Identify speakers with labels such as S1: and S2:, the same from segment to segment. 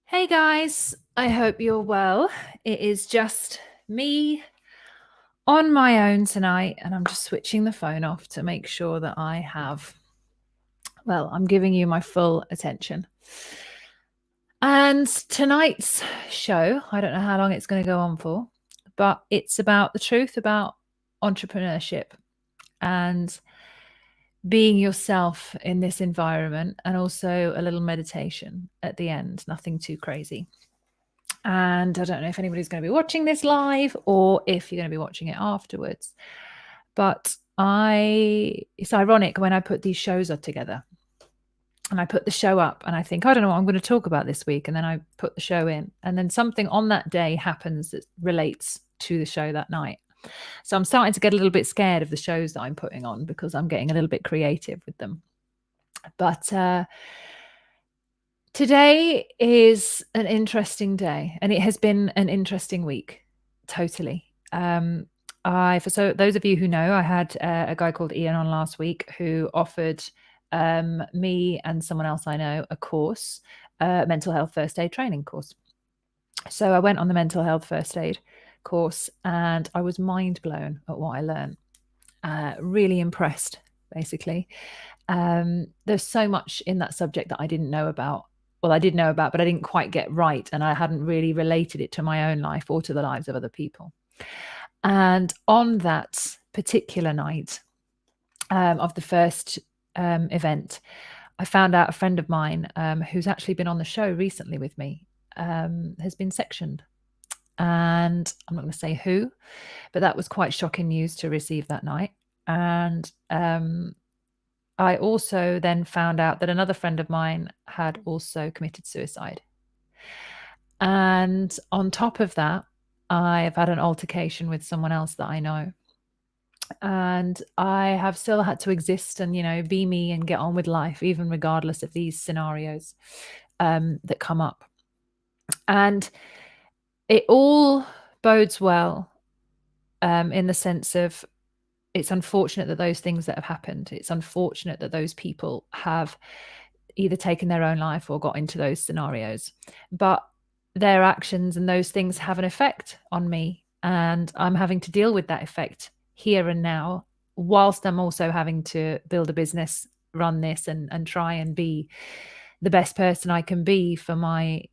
S1: Hey guys, I hope you're well. It is just me on my own tonight, and I'm just switching the phone off to make sure that I'm giving you my full attention. And tonight's show, I don't know how long it's going to go on for, but it's about the truth about entrepreneurship and being yourself in this environment, and also a little meditation at the end, nothing too crazy. And I don't know if anybody's going to be watching this live or if you're going to be watching it afterwards. But it's ironic when I put these shows up together and I put the show up and I think, I don't know what I'm going to talk about this week. And then I put the show in, and then something on that day happens that relates to the show that night. So I'm starting to get a little bit scared of the shows that I'm putting on because I'm getting a little bit creative with them. But today is an interesting day, and it has been an interesting week. Totally. So those of you who know, I had a guy called Ian on last week who offered me and someone else I know a course, mental health first aid training course. So I went on the mental health first aid course, and I was mind blown at what I learned. Really impressed, basically. There's so much in that subject that I didn't know about. Well, I did know about, but I didn't quite get right, and I hadn't really related it to my own life or to the lives of other people. And on that particular night of the first event, I found out a friend of mine who's actually been on the show recently with me has been sectioned. And I'm not going to say who, but that was quite shocking news to receive that night. And I also then found out that another friend of mine had also committed suicide. And on top of that, I've had an altercation with someone else that I know. And I have still had to exist and, be me and get on with life, even regardless of these scenarios that come up. And it all bodes well in the sense of, it's unfortunate that those things that have happened, it's unfortunate that those people have either taken their own life or got into those scenarios. But their actions and those things have an effect on me, and I'm having to deal with that effect here and now, whilst I'm also having to build a business, run this, and try and be the best person I can be for my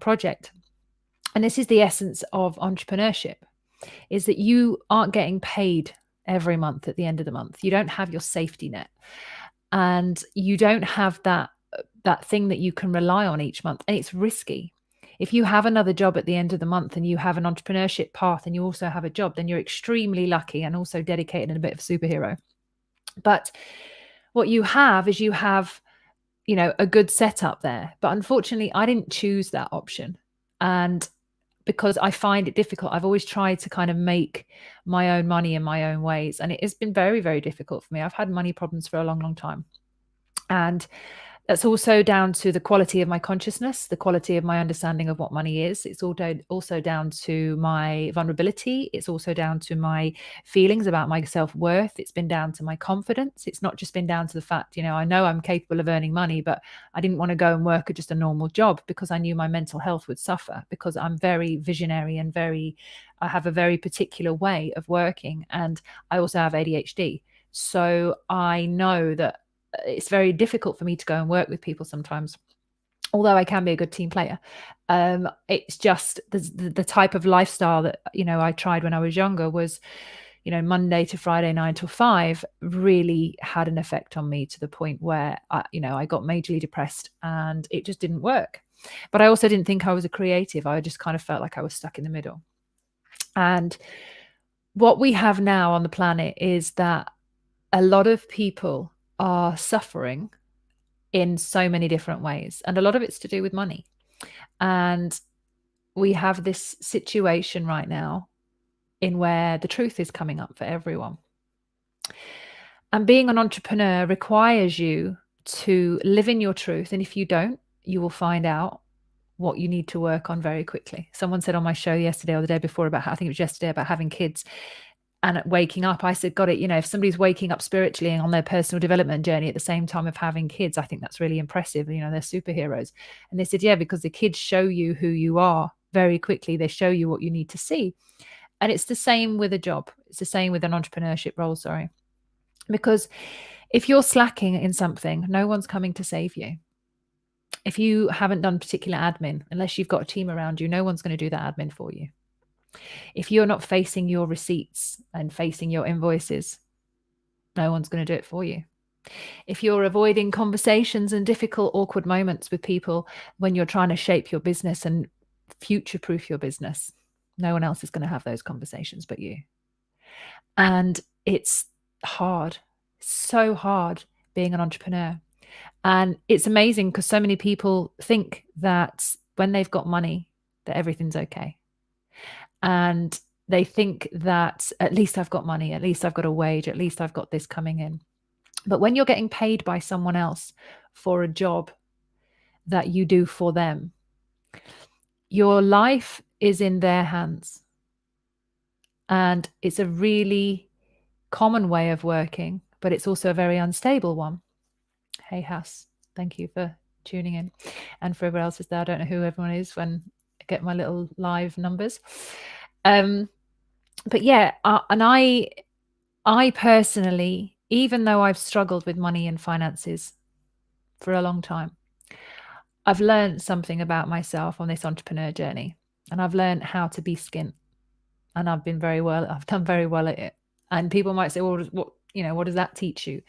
S1: project. And this is the essence of entrepreneurship, is that you aren't getting paid every month at the end of the month. You don't have your safety net, and you don't have that thing that you can rely on each month. And it's risky. If you have another job at the end of the month and you have an entrepreneurship path and you also have a job, then you're extremely lucky and also dedicated and a bit of a superhero. But what you have is a good setup there. But unfortunately, I didn't choose that option. And because I find it difficult, I've always tried to kind of make my own money in my own ways. And it has been very, very difficult for me. I've had money problems for a long, long time. And that's also down to the quality of my consciousness, the quality of my understanding of what money is. It's also down to my vulnerability. It's also down to my feelings about my self-worth. It's been down to my confidence. It's not just been down to the fact, I know I'm capable of earning money, but I didn't want to go and work at just a normal job because I knew my mental health would suffer, because I'm very visionary and I have a very particular way of working. And I also have ADHD. So I know that it's very difficult for me to go and work with people sometimes, although I can be a good team player. It's just the type of lifestyle that, I tried when I was younger was, Monday to Friday, 9 to 5, really had an effect on me to the point where, I got majorly depressed and it just didn't work. But I also didn't think I was a creative. I just kind of felt like I was stuck in the middle. And what we have now on the planet is that a lot of people are suffering in so many different ways, and a lot of it's to do with money. And we have this situation right now in where the truth is coming up for everyone. And being an entrepreneur requires you to live in your truth. And if you don't, you will find out what you need to work on very quickly. Someone said on my show yesterday or the day before about I think it was yesterday, about having kids. And at waking up, I said, got it. If somebody's waking up spiritually and on their personal development journey at the same time of having kids, I think that's really impressive. They're superheroes. And they said, yeah, because the kids show you who you are very quickly. They show you what you need to see. And it's the same with a job. It's the same with an entrepreneurship role, because if you're slacking in something, no one's coming to save you. If you haven't done particular admin, unless you've got a team around you, no one's going to do that admin for you. If you're not facing your receipts and facing your invoices, no one's going to do it for you. If you're avoiding conversations and difficult, awkward moments with people when you're trying to shape your business and future-proof your business, no one else is going to have those conversations but you. And it's hard, so hard being an entrepreneur. And it's amazing because so many people think that when they've got money, that everything's okay. And they think that at least I've got money, at least I've got a wage, at least I've got this coming in. But when you're getting paid by someone else for a job that you do for them, your life is in their hands. And it's a really common way of working, but it's also a very unstable one. Hey, Hass, thank you for tuning in. And for everyone else is there, I don't know who everyone is when I get my little live numbers. But yeah, and I personally, even though I've struggled with money and finances for a long time, I've learned something about myself on this entrepreneur journey, and I've learned how to be skint, and I've done very well at it. And people might say, well, what does that teach you?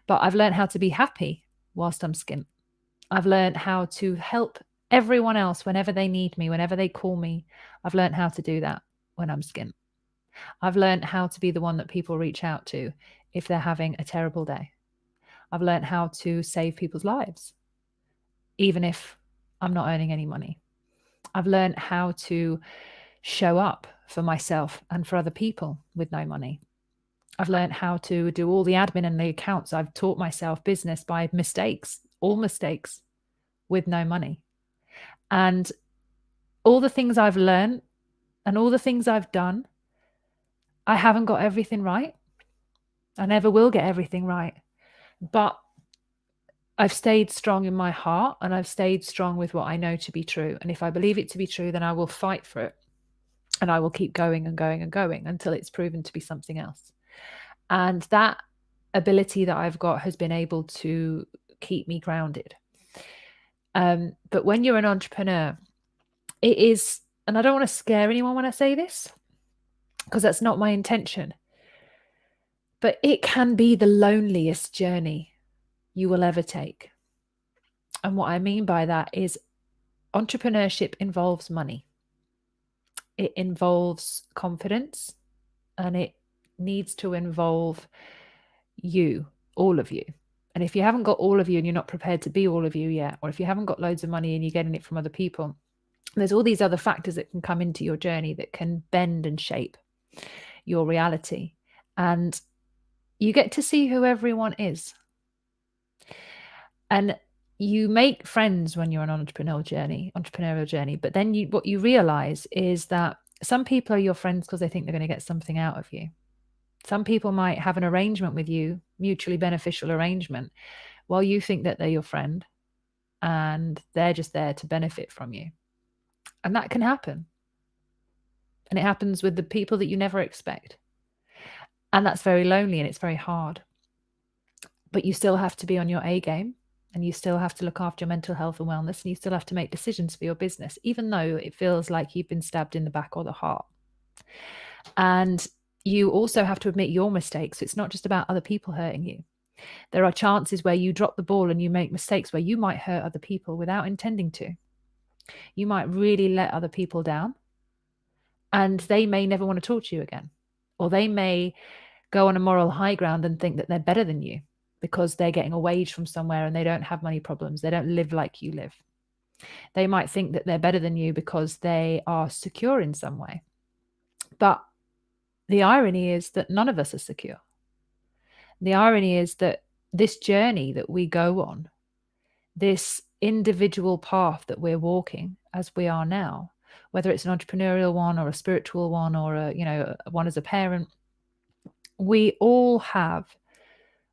S1: But I've learned how to be happy whilst I'm skint. I've learned how to help everyone else whenever they need me, whenever they call me. I've learned how to do that when I'm skint. I've learned how to be the one that people reach out to if they're having a terrible day. I've learned how to save people's lives, even if I'm not earning any money. I've learned how to show up for myself and for other people with no money. I've learned how to do all the admin and the accounts. I've taught myself business by mistakes, all mistakes, with no money. And all the things I've learned and all the things I've done, I haven't got everything right. I never will get everything right. But I've stayed strong in my heart, and I've stayed strong with what I know to be true. And if I believe it to be true, then I will fight for it. And I will keep going and going and going until it's proven to be something else. And that ability that I've got has been able to keep me grounded. But when you're an entrepreneur, it is, and I don't want to scare anyone when I say this, because that's not my intention, but it can be the loneliest journey you will ever take. And what I mean by that is entrepreneurship involves money. It involves confidence, and it needs to involve you, all of you. And if you haven't got all of you and you're not prepared to be all of you yet, or if you haven't got loads of money and you're getting it from other people, there's all these other factors that can come into your journey that can bend and shape your reality. And you get to see who everyone is. And you make friends when you're on an entrepreneurial journey. But then what you realize is that some people are your friends because they think they're going to get something out of you. Some people might have an arrangement with you, mutually beneficial arrangement, while you think that they're your friend and they're just there to benefit from you. And that can happen. And it happens with the people that you never expect. And that's very lonely and it's very hard. But you still have to be on your A game, and you still have to look after your mental health and wellness, and you still have to make decisions for your business, even though it feels like you've been stabbed in the back or the heart. And you also have to admit your mistakes. It's not just about other people hurting you. There are chances where you drop the ball and you make mistakes where you might hurt other people without intending to. You might really let other people down, and they may never want to talk to you again. Or they may go on a moral high ground and think that they're better than you because they're getting a wage from somewhere and they don't have money problems. They don't live like you live. They might think that they're better than you because they are secure in some way. But the irony is that none of us are secure. The irony is that this journey that we go on, this individual path that we're walking as we are now, whether it's an entrepreneurial one or a spiritual one or one as a parent, We all have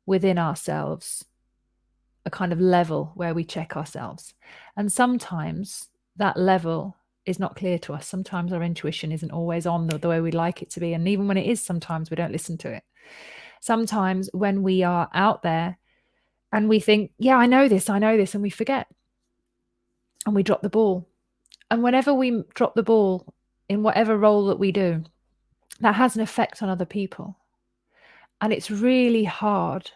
S1: within ourselves a kind of level where we check ourselves. And sometimes that level is not clear to us. Sometimes our intuition isn't always on the way we'd like it to be. And even when it is, sometimes we don't listen to it. Sometimes when we are out there and we think, yeah, I know this, and we forget and we drop the ball. And whenever we drop the ball in whatever role that we do, that has an effect on other people. And it's really hard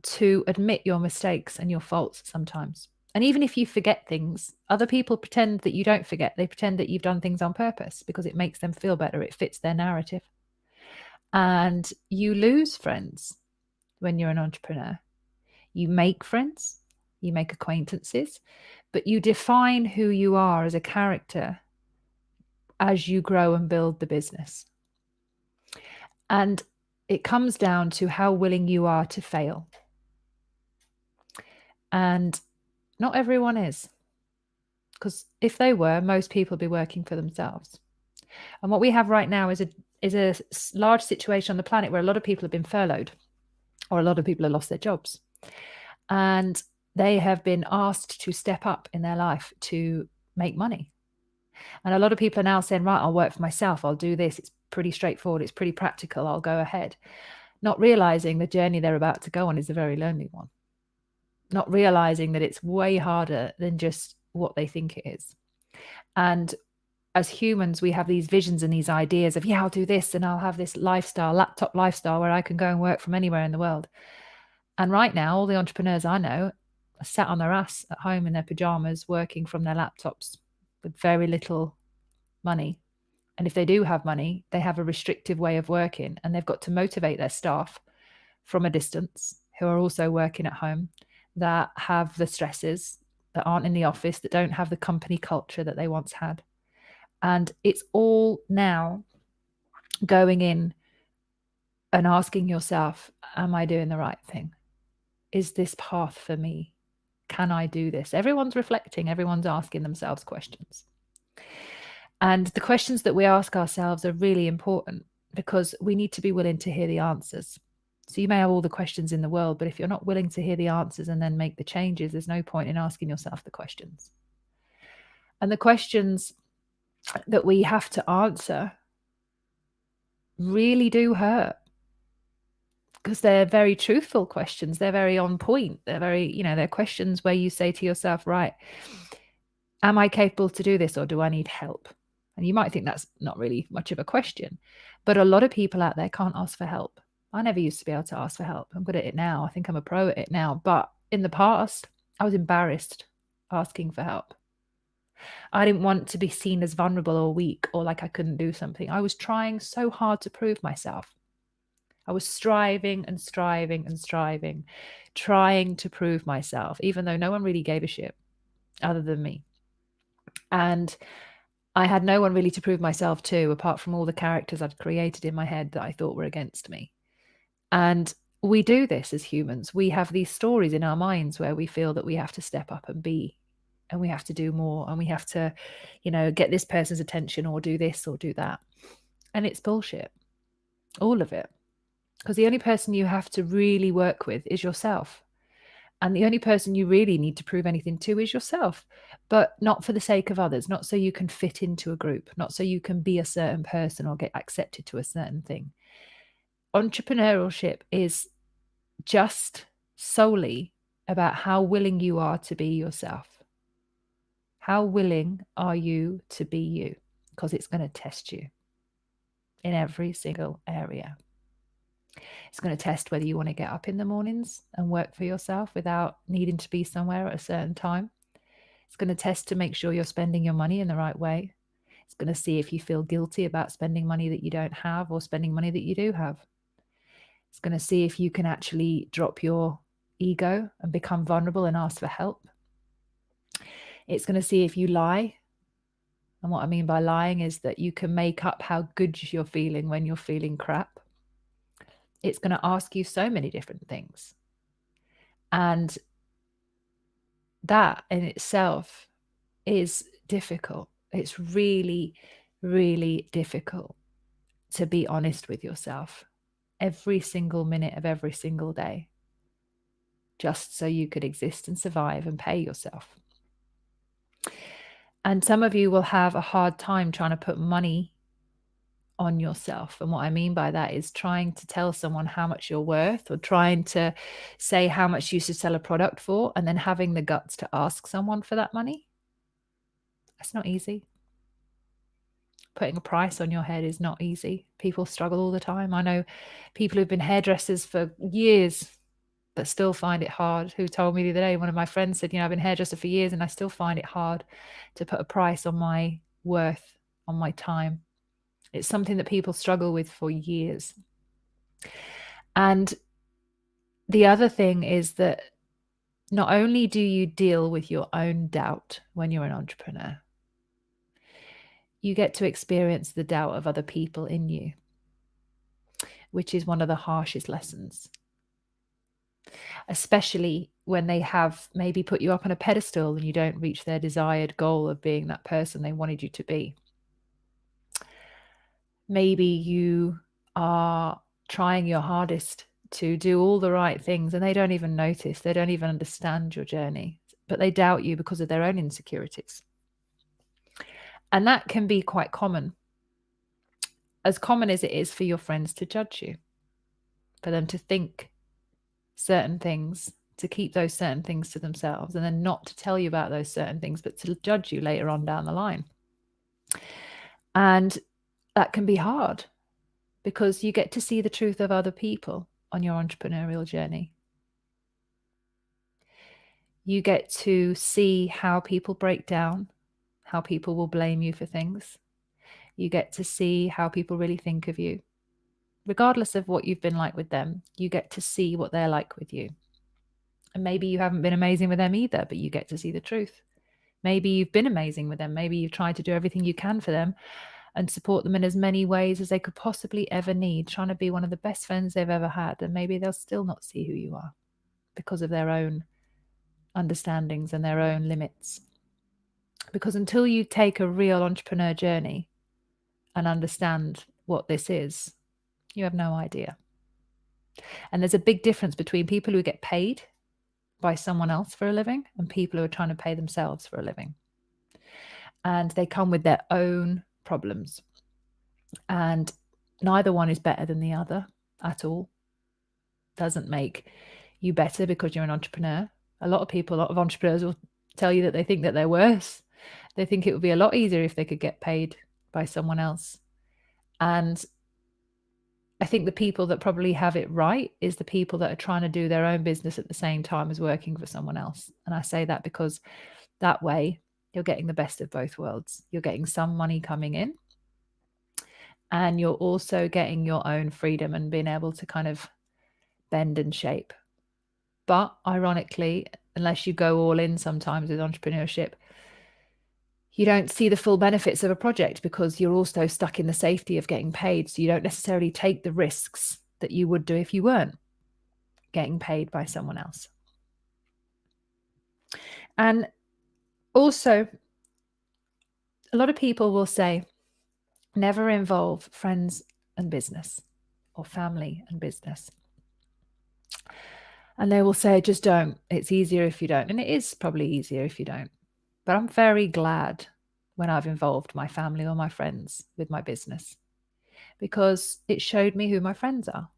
S1: to admit your mistakes and your faults sometimes. And even if you forget things, other people pretend that you don't forget. They pretend that you've done things on purpose because it makes them feel better. It fits their narrative. And you lose friends when you're an entrepreneur. You make friends, you make acquaintances, but you define who you are as a character as you grow and build the business. And it comes down to how willing you are to fail. And not everyone is, because if they were, most people would be working for themselves. And what we have right now is a large situation on the planet where a lot of people have been furloughed, or a lot of people have lost their jobs. And they have been asked to step up in their life to make money. And a lot of people are now saying, right, I'll work for myself. I'll do this. It's pretty straightforward. It's pretty practical. I'll go ahead. Not realizing the journey they're about to go on is a very lonely one. Not realizing that it's way harder than just what they think it is. And as humans, we have these visions and these ideas of, yeah, I'll do this and I'll have this lifestyle, laptop lifestyle where I can go and work from anywhere in the world. And right now, all the entrepreneurs I know are sat on their ass at home in their pajamas, working from their laptops with very little money. And if they do have money, they have a restrictive way of working, and they've got to motivate their staff from a distance who are also working at home, that have the stresses, that aren't in the office, that don't have the company culture that they once had. And it's all now going in and asking yourself, am I doing the right thing? Is this path for me? Can I do this? Everyone's reflecting, everyone's asking themselves questions. And the questions that we ask ourselves are really important because we need to be willing to hear the answers. So you may have all the questions in the world, but if you're not willing to hear the answers and then make the changes, there's no point in asking yourself the questions. And the questions that we have to answer really do hurt, because they're very truthful questions. They're very on point. They're very, they're questions where you say to yourself, right, am I capable to do this, or do I need help? And you might think that's not really much of a question, but a lot of people out there can't ask for help. I never used to be able to ask for help. I'm good at it now. I think I'm a pro at it now. But in the past, I was embarrassed asking for help. I didn't want to be seen as vulnerable or weak or like I couldn't do something. I was trying so hard to prove myself. I was striving and striving and striving, trying to prove myself, even though no one really gave a shit other than me. And I had no one really to prove myself to, apart from all the characters I'd created in my head that I thought were against me. And we do this as humans. We have these stories in our minds where we feel that we have to step up and be, and we have to do more, and we have to, get this person's attention or do this or do that. And it's bullshit. All of it. Because the only person you have to really work with is yourself. And the only person you really need to prove anything to is yourself, but not for the sake of others, not so you can fit into a group, not so you can be a certain person or get accepted to a certain thing. Entrepreneurship is just solely about how willing you are to be yourself. How willing are you to be you? Because it's going to test you in every single area. It's going to test whether you want to get up in the mornings and work for yourself without needing to be somewhere at a certain time. It's going to test to make sure you're spending your money in the right way. It's going to see if you feel guilty about spending money that you don't have or spending money that you do have. It's going to see if you can actually drop your ego and become vulnerable and ask for help. It's going to see if you lie. And what I mean by lying is that you can make up how good you're feeling when you're feeling crap. It's going to ask you so many different things. And that in itself is difficult. It's really, really difficult to be honest with yourself every single minute of every single day, just so you could exist and survive and pay yourself. And some of you will have a hard time trying to put money on yourself. And what I mean by that is trying to tell someone how much you're worth, or trying to say how much you should sell a product for, and then having the guts to ask someone for that money. That's not easy. Putting a price on your head is not easy. People struggle all the time. I know people who've been hairdressers for years but still find it hard, who told me the other day, one of my friends said, I've been hairdresser for years and I still find it hard to put a price on my worth, on my time. It's something that people struggle with for years. And the other thing is that not only do you deal with your own doubt when you're an entrepreneur, you get to experience the doubt of other people in you, which is one of the harshest lessons. Especially when they have maybe put you up on a pedestal and you don't reach their desired goal of being that person they wanted you to be. Maybe you are trying your hardest to do all the right things and they don't even notice, they don't even understand your journey, but they doubt you because of their own insecurities. And that can be quite common. As common as it is for your friends to judge you, for them to think certain things, to keep those certain things to themselves, and then not to tell you about those certain things, but to judge you later on down the line. And that can be hard because you get to see the truth of other people on your entrepreneurial journey. You get to see how people break down, how people will blame you for things. You get to see how people really think of you. Regardless of what you've been like with them, you get to see what they're like with you. And maybe you haven't been amazing with them either, but you get to see the truth. Maybe you've been amazing with them. Maybe you've tried to do everything you can for them and support them in as many ways as they could possibly ever need, trying to be one of the best friends they've ever had. And maybe they'll still not see who you are because of their own understandings and their own limits. Because until you take a real entrepreneur journey and understand what this is, you have no idea. And there's a big difference between people who get paid by someone else for a living and people who are trying to pay themselves for a living. And they come with their own problems. And neither one is better than the other at all. Doesn't make you better because you're an entrepreneur. A lot of entrepreneurs will tell you that they think that they're worse. They think it would be a lot easier if they could get paid by someone else. And I think the people that probably have it right is the people that are trying to do their own business at the same time as working for someone else. And I say that because that way you're getting the best of both worlds. You're getting some money coming in and you're also getting your own freedom and being able to kind of bend and shape. But ironically, unless you go all in sometimes with entrepreneurship, you don't see the full benefits of a project because you're also stuck in the safety of getting paid. So you don't necessarily take the risks that you would do if you weren't getting paid by someone else. And also, a lot of people will say, never involve friends and business or family and business. And they will say, just don't. It's easier if you don't. And it is probably easier if you don't. But I'm very glad when I've involved my family or my friends with my business because it showed me who my friends are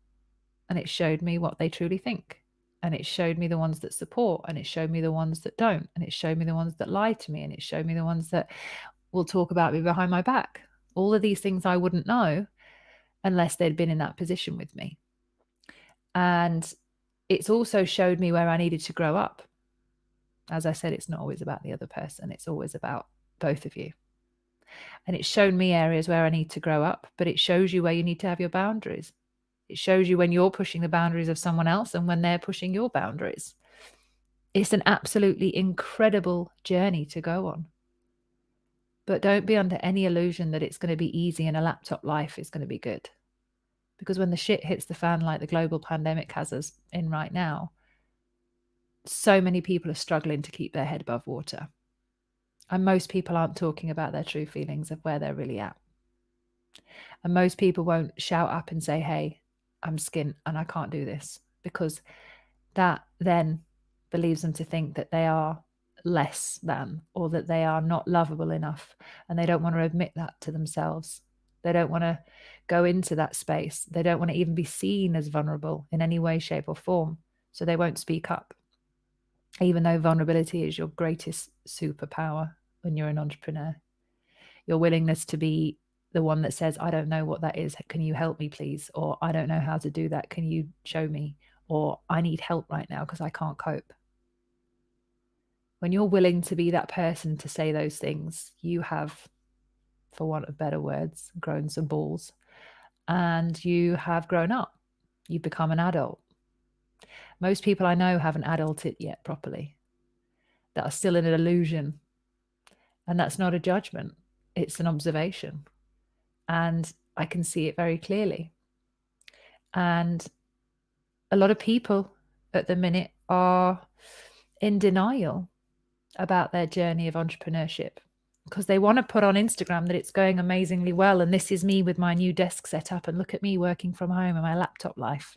S1: and it showed me what they truly think. And it showed me the ones that support and it showed me the ones that don't. And it showed me the ones that lie to me and it showed me the ones that will talk about me behind my back. All of these things I wouldn't know unless they'd been in that position with me. And it's also showed me where I needed to grow up. As I said, it's not always about the other person. It's always about both of you. And it's shown me areas where I need to grow up, but it shows you where you need to have your boundaries. It shows you when you're pushing the boundaries of someone else and when they're pushing your boundaries. It's an absolutely incredible journey to go on. But don't be under any illusion that it's going to be easy and a laptop life is going to be good. Because when the shit hits the fan like the global pandemic has us in right now, so many people are struggling to keep their head above water. And most people aren't talking about their true feelings of where they're really at. And most people won't shout up and say, hey, I'm skint and I can't do this, because that then believes them to think that they are less than, or that they are not lovable enough, and they don't want to admit that to themselves. They don't want to go into that space. They don't want to even be seen as vulnerable in any way, shape, or form, so they won't speak up, even though vulnerability is your greatest superpower when you're an entrepreneur. Your willingness to be the one that says, I don't know what that is, can you help me please? Or I don't know how to do that, can you show me? Or I need help right now because I can't cope. When you're willing to be that person to say those things, you have, for want of better words, grown some balls, and you have grown up. You've become an adult. Most people I know haven't adulted yet properly, that are still in an illusion. And that's not a judgment, it's an observation. And I can see it very clearly. And a lot of people at the minute are in denial about their journey of entrepreneurship, because they want to put on Instagram that it's going amazingly well, and this is me with my new desk set up, and look at me working from home and my laptop life.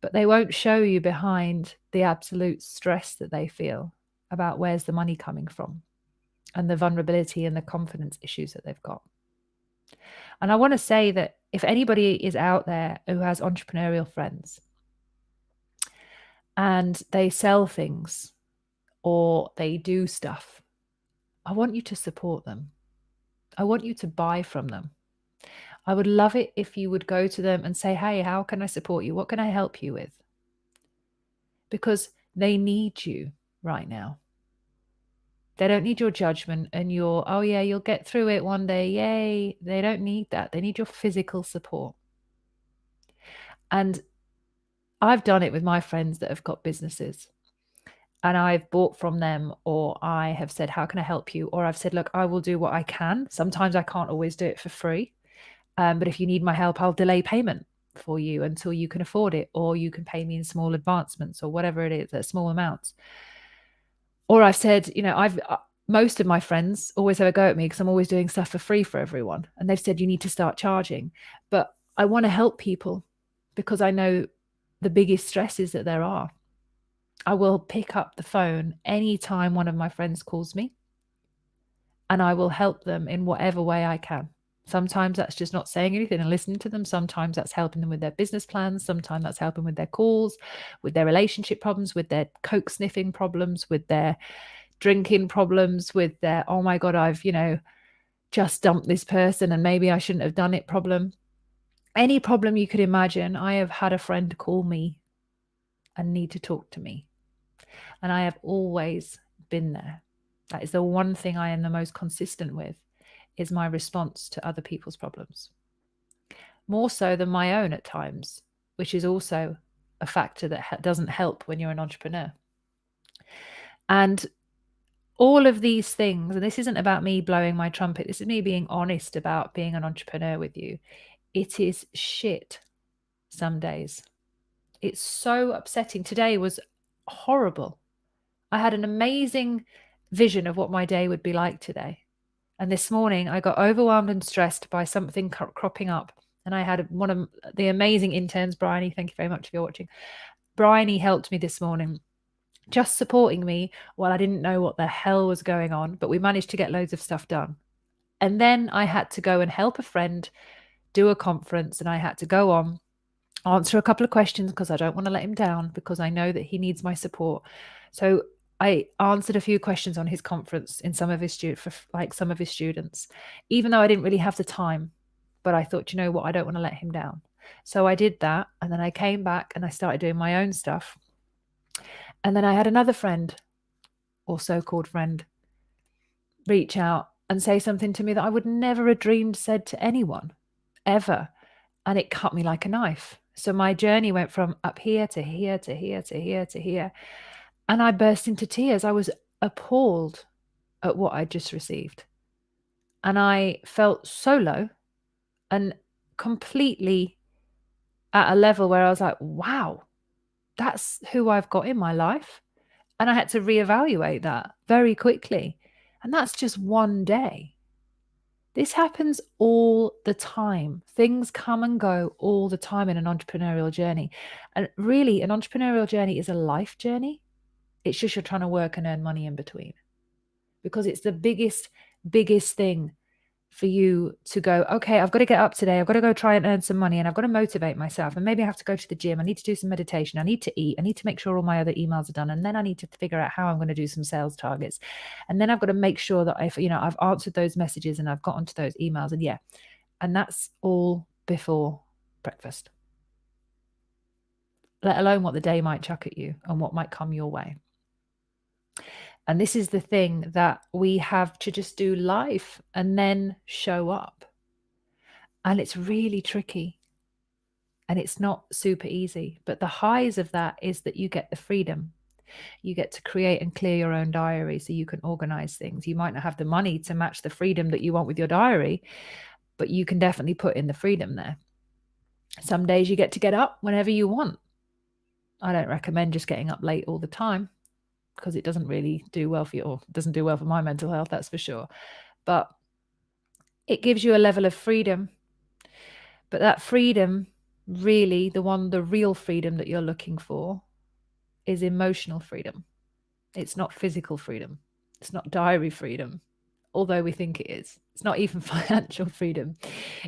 S1: But they won't show you behind the absolute stress that they feel about where's the money coming from, and the vulnerability and the confidence issues that they've got. And I want to say that if anybody is out there who has entrepreneurial friends and they sell things or they do stuff, I want you to support them. I want you to buy from them. I would love it if you would go to them and say, hey, how can I support you? What can I help you with? Because they need you right now. They don't need your judgment and your, oh yeah, you'll get through it one day, yay. They don't need that. They need your physical support. And I've done it with my friends that have got businesses, and I've bought from them, or I have said, how can I help you? Or I've said, look, I will do what I can. Sometimes I can't always do it for free. But if you need my help, I'll delay payment for you until you can afford it, or you can pay me in small advancements, or whatever it is, small amounts. Or I've said, most of my friends always have a go at me because I'm always doing stuff for free for everyone. And they've said, you need to start charging. But I want to help people because I know the biggest stresses that there are. I will pick up the phone anytime one of my friends calls me, and I will help them in whatever way I can. Sometimes that's just not saying anything and listening to them. Sometimes that's helping them with their business plans. Sometimes that's helping with their calls, with their relationship problems, with their coke sniffing problems, with their drinking problems, with their, oh my God, I've, just dumped this person and maybe I shouldn't have done it problem. Any problem you could imagine, I have had a friend call me and need to talk to me. And I have always been there. That is the one thing I am the most consistent with, is my response to other people's problems. More so than my own at times, which is also a factor that doesn't help when you're an entrepreneur. And all of these things, and this isn't about me blowing my trumpet, this is me being honest about being an entrepreneur with you. It is shit some days. It's so upsetting. Today was horrible. I had an amazing vision of what my day would be like today. And this morning I got overwhelmed and stressed by something cropping up. And I had one of the amazing interns, Bryony, thank you very much if you're watching. Bryony helped me this morning, just supporting me while I didn't know what the hell was going on, but we managed to get loads of stuff done. And then I had to go and help a friend do a conference, and I had to go on, answer a couple of questions because I don't want to let him down, because I know that he needs my support. So I answered a few questions on his conference in some of his students, even though I didn't really have the time. But I thought, you know what, I don't want to let him down. So I did that, and then I came back and I started doing my own stuff. And then I had another friend, or so-called friend, reach out and say something to me that I would never have dreamed said to anyone, ever. And it cut me like a knife. So my journey went from up here to here to here to here to here. And I burst into tears. I was appalled at what I just received. And I felt so low and completely at a level where I was like, wow, that's who I've got in my life. And I had to reevaluate that very quickly. And that's just one day. This happens all the time. Things come and go all the time in an entrepreneurial journey. And really, an entrepreneurial journey is a life journey. It's just you're trying to work and earn money in between, because it's the biggest thing for you to go, okay, I've got to get up today. I've got to go try and earn some money, and I've got to motivate myself. And maybe I have to go to the gym. I need to do some meditation. I need to eat. I need to make sure all my other emails are done. And then I need to figure out how I'm going to do some sales targets. And then I've got to make sure that I've answered those messages and I've gotten to those emails. And that's all before breakfast, let alone what the day might chuck at you and what might come your way. And this is the thing that we have to just do life and then show up. And it's really tricky. And it's not super easy. But the highs of that is that you get the freedom. You get to create and clear your own diary so you can organize things. You might not have the money to match the freedom that you want with your diary, but you can definitely put in the freedom there. Some days you get to get up whenever you want. I don't recommend just getting up late all the time, because it doesn't really do well for you, or doesn't do well for my mental health, that's for sure. But it gives you a level of freedom. But that freedom, really, the real freedom that you're looking for is emotional freedom. It's not physical freedom. It's not diary freedom, although we think it is. It's not even financial freedom.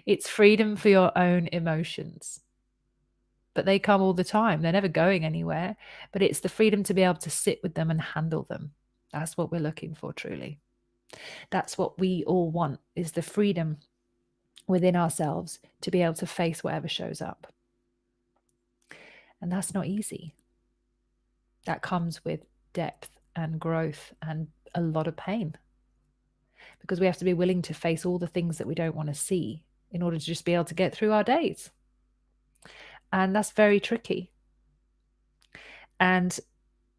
S1: It's freedom for your own emotions. But they come all the time. They're never going anywhere. But it's the freedom to be able to sit with them and handle them. That's what we're looking for, truly. That's what we all want, is the freedom within ourselves to be able to face whatever shows up. And that's not easy. That comes with depth and growth and a lot of pain, because we have to be willing to face all the things that we don't want to see in order to just be able to get through our days. And that's very tricky. And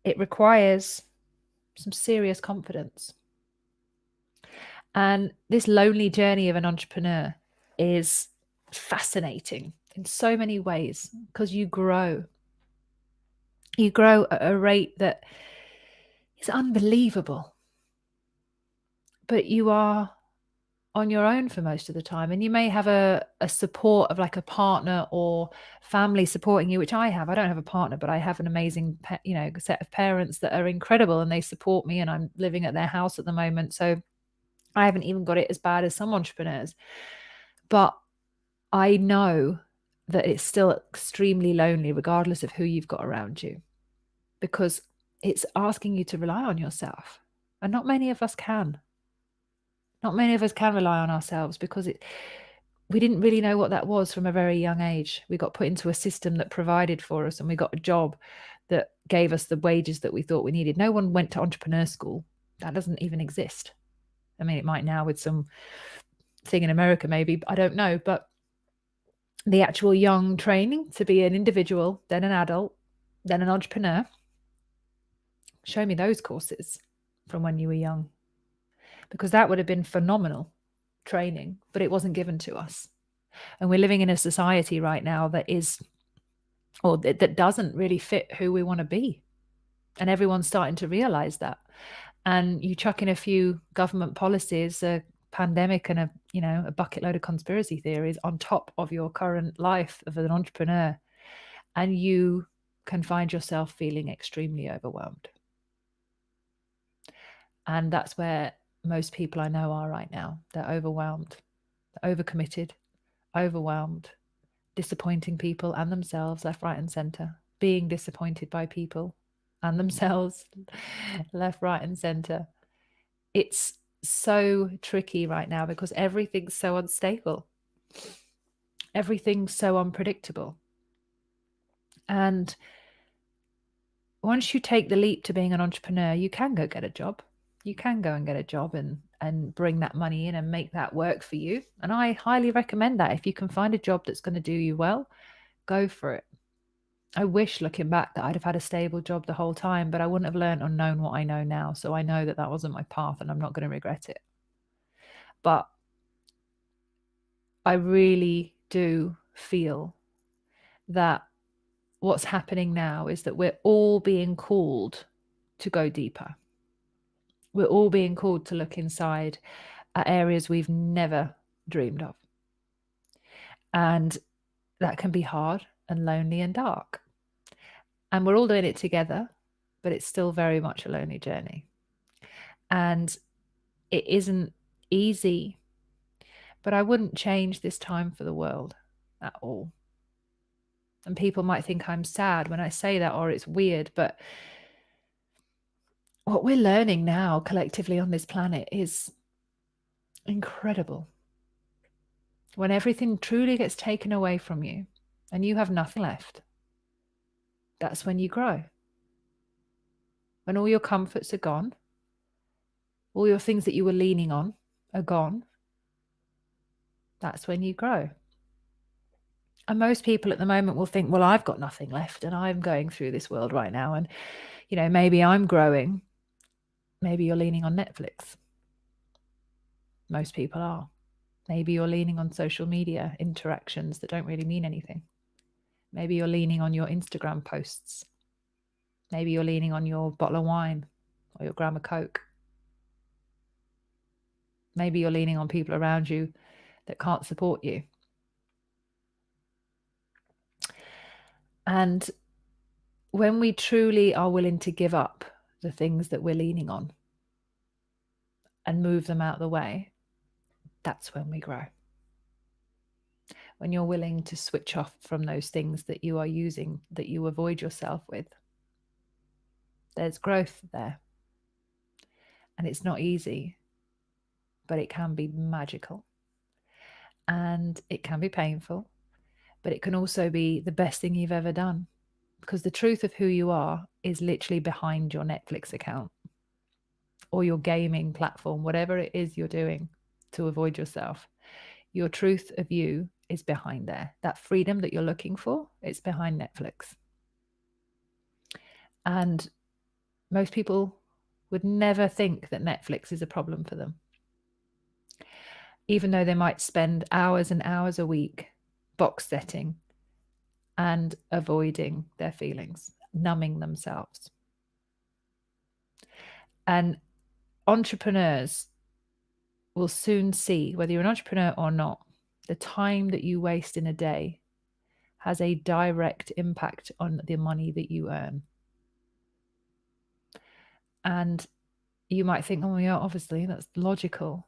S1: it requires some serious confidence. And this lonely journey of an entrepreneur is fascinating in so many ways, because you grow. You grow at a rate that is unbelievable. But you are on your own for most of the time. And you may have a support of like a partner or family supporting you, which I have. I don't have a partner, but I have an amazing, set of parents that are incredible, and they support me, and I'm living at their house at the moment. So I haven't even got it as bad as some entrepreneurs. But I know that it's still extremely lonely, regardless of who you've got around you, because it's asking you to rely on yourself. And not many of us can. Not many of us can rely on ourselves, because we didn't really know what that was from a very young age. We got put into a system that provided for us, and we got a job that gave us the wages that we thought we needed. No one went to entrepreneur school. That doesn't even exist. I mean, it might now with some thing in America, maybe, I don't know. But the actual young training to be an individual, then an adult, then an entrepreneur, show me those courses from when you were young, because that would have been phenomenal training, but it wasn't given to us. And we're living in a society right now that doesn't really fit who we want to be. And everyone's starting to realize that. And you chuck in a few government policies, a pandemic, and a bucket load of conspiracy theories on top of your current life of an entrepreneur, and you can find yourself feeling extremely overwhelmed. And that's where most people I know are right now. They're overwhelmed, they're overcommitted, overwhelmed, disappointing people and themselves left, right, and center, being disappointed by people and themselves left, right, and center. It's so tricky right now because everything's so unstable. Everything's so unpredictable. And once you take the leap to being an entrepreneur, you can go get a job. You can go and get a job and bring that money in and make that work for you. And I highly recommend that. If you can find a job that's going to do you well, go for it. I wish, looking back, that I'd have had a stable job the whole time, but I wouldn't have learned or known what I know now. So I know that wasn't my path, and I'm not going to regret it. But I really do feel that what's happening now is that we're all being called to go deeper. We're all being called to look inside are areas we've never dreamed of. And that can be hard and lonely and dark. And we're all doing it together, but it's still very much a lonely journey. And it isn't easy, but I wouldn't change this time for the world at all. And people might think I'm sad when I say that, or it's weird, but what we're learning now collectively on this planet is incredible. When everything truly gets taken away from you and you have nothing left, that's when you grow. When all your comforts are gone, all your things that you were leaning on are gone, that's when you grow. And most people at the moment will think, well, I've got nothing left and I'm going through this world right now. And, maybe I'm growing. Maybe you're leaning on Netflix. Most people are. Maybe you're leaning on social media interactions that don't really mean anything. Maybe you're leaning on your Instagram posts. Maybe you're leaning on your bottle of wine or your gram of Coke. Maybe you're leaning on people around you that can't support you. And when we truly are willing to give up the things that we're leaning on and move them out of the way, that's when we grow. When you're willing to switch off from those things that you are using, that you avoid yourself with, there's growth there. And it's not easy, but it can be magical. And it can be painful, but it can also be the best thing you've ever done. Because the truth of who you are is literally behind your Netflix account or your gaming platform, whatever it is you're doing to avoid yourself. Your truth of you is behind there. That freedom that you're looking for, it's behind Netflix. And most people would never think that Netflix is a problem for them. Even though they might spend hours and hours a week box setting and avoiding their feelings, numbing themselves. And entrepreneurs will soon see, whether you're an entrepreneur or not, the time that you waste in a day has a direct impact on the money that you earn. And you might think, oh yeah, obviously that's logical.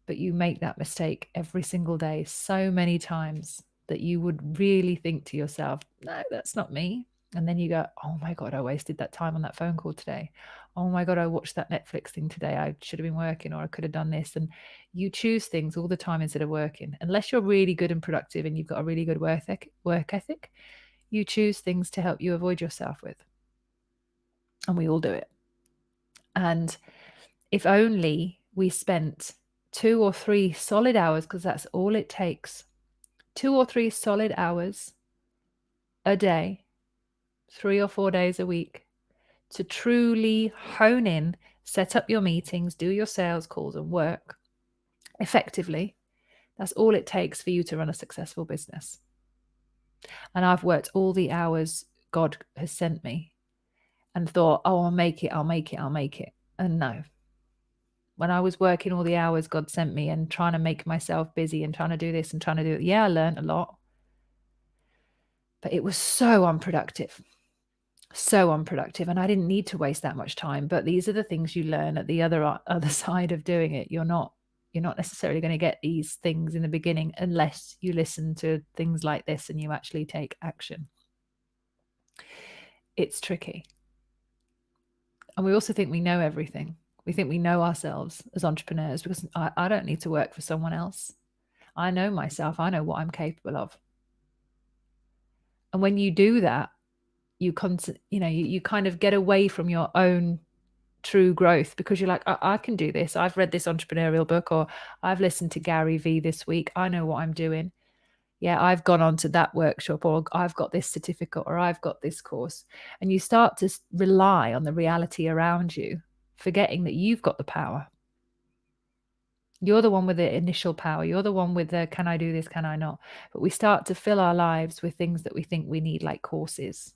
S1: But you make that mistake every single day so many times that you would really think to yourself, no, that's not me. And then you go, oh my God, I wasted that time on that phone call today. Oh my God, I watched that Netflix thing today. I should have been working, or I could have done this. And you choose things all the time instead of working. Unless you're really good and productive and you've got a really good work ethic, you choose things to help you avoid yourself with. And we all do it. And if only we spent 2 or 3 solid hours, because that's all it takes, 2 or 3 solid hours a day, 3 or 4 days a week, to truly hone in, set up your meetings, do your sales calls and work effectively. That's all it takes for you to run a successful business. And I've worked all the hours God has sent me and thought, oh, I'll make it. And no. When I was working all the hours God sent me and trying to make myself busy and trying to do this and trying to do it, yeah, I learned a lot. But it was so unproductive. And I didn't need to waste that much time. But these are the things you learn at the other side of doing it. You're not necessarily going to get these things in the beginning unless you listen to things like this and you actually take action. It's tricky. And we also think we know everything. We think we know ourselves as entrepreneurs because I don't need to work for someone else. I know myself. I know what I'm capable of. And when you do that, you kind of get away from your own true growth because you're like, I can do this. I've read this entrepreneurial book, or I've listened to Gary Vee this week. I know what I'm doing. Yeah, I've gone on to that workshop, or I've got this certificate, or I've got this course. And you start to rely on the reality around you, forgetting that you've got the power. You're the one with the initial power. You're the one with the, can I do this? Can I not? But we start to fill our lives with things that we think we need, like courses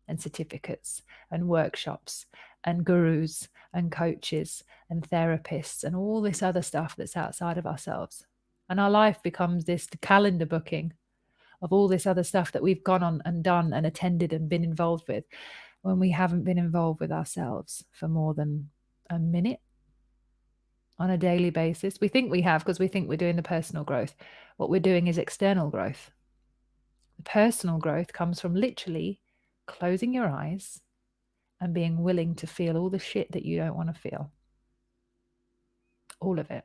S1: and certificates and workshops and gurus and coaches and therapists and all this other stuff that's outside of ourselves. And our life becomes this calendar booking of all this other stuff that we've gone on and done and attended and been involved with, when we haven't been involved with ourselves for more than a minute on a daily basis. We think we have, because we think we're doing the personal growth. What we're doing is external growth. The personal growth comes from literally closing your eyes and being willing to feel all the shit that you don't want to feel. All of it.